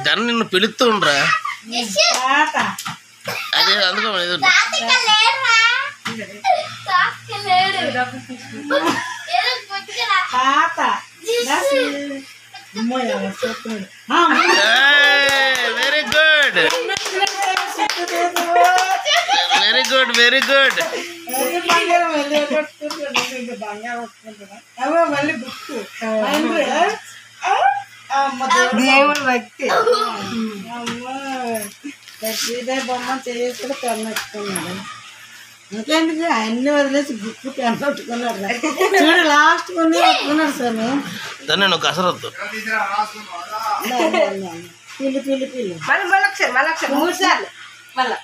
జనం నిన్ను పిలుస్తూ ఉండరా అదే అందుకో very good very good very good దేవుడు భక్తి ఇదే బొమ్మ చేసుకుని పెన్నట్టుకున్నాడు. ఇంకేంటి అన్ని వదిలేసి బుక్ పెన్నట్టుకున్నాడు. చూడు లాస్ట్ కొన్ని పెట్టుకున్నాడు స్వామి. దాన్ని నువ్వు కసరొద్దు. పిల్లి పిల్లి పిల్లి మూడు సార్లు మళ్ళా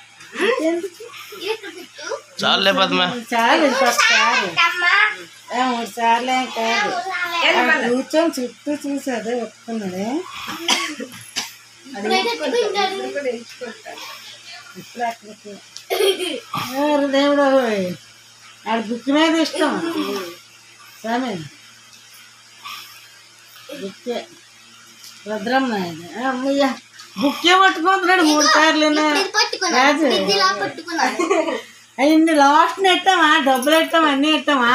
చాలే పద్మ చాలు ఇంకొకసారి 3 సార్లు ఏం కాదు. కూర్చొని చుట్టూ చూసి అదే ఒప్పుకున్నాడే. దేవుడు ఆడ బుక్ మీద ఇష్టం స్వామి. బుక్కే భద్రమ్మ అమ్మయ్య బుక్కే పట్టుకుంటున్నాడు 3 సార్లు. రాజు అయ్యింది లాస్ట్ ఎట్టామా, డబ్బులు ఎట్టామా, అన్నీ ఎట్టామా,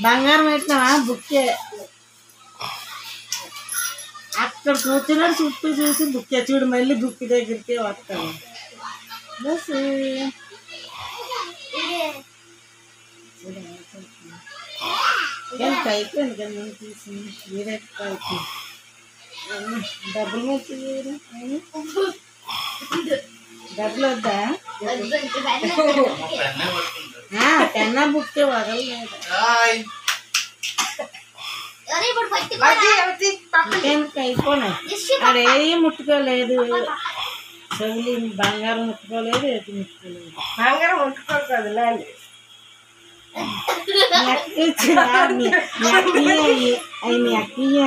బంగారం ఎట్టామా, బుక్కే అక్కడ కూర్చున్నాడు. చుట్టూ చూసి బుక్కే చూడు మళ్ళీ బుక్ దగ్గరికి వస్తాను. బస్ అయిపోయింది కదా నేను తీసింది మీరే అయిపోయింది. డబ్బులు వచ్చి డబ్బులు వద్దా పెన్నా బుక్కే వదలలేదు. అయిపోయినాయి ఆడేది ముట్టుకోలేదు. చెవులు బంగారం ముట్టుకోలేదు, ఏది ముట్టుకోలేదు. బంగారం ముట్టుకోలేదు లాలి అవి మీ అక్కయ్య